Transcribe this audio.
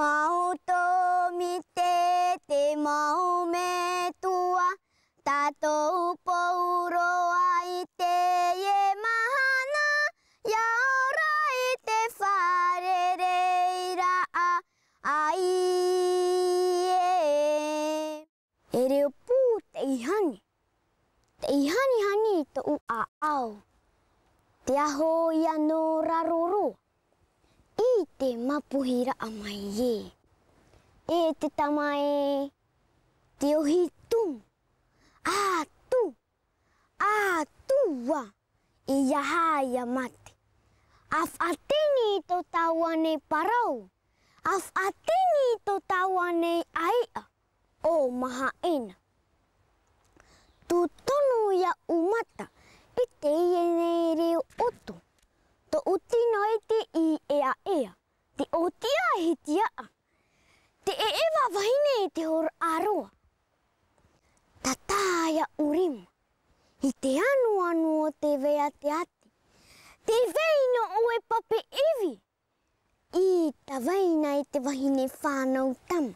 mau to mi te mau me tua tatou pouro ai te e mahana ia ora i te wharereira ai e reo pū te ihani hani to u a au te aho ia no raroro i te mapuhira a mai e te tamae te ohi tum a tua i iaha ia mate af atini to tawane parau af atini to tawane aia o maha ena tu tonu ia umata i te nei reo oto to utino i te i ea te otia hitia te ewa wahine i te hor aroa tataya urima i te anu o te wea te ate te veino o e pape iwi i ta veina i te wahine whanau tama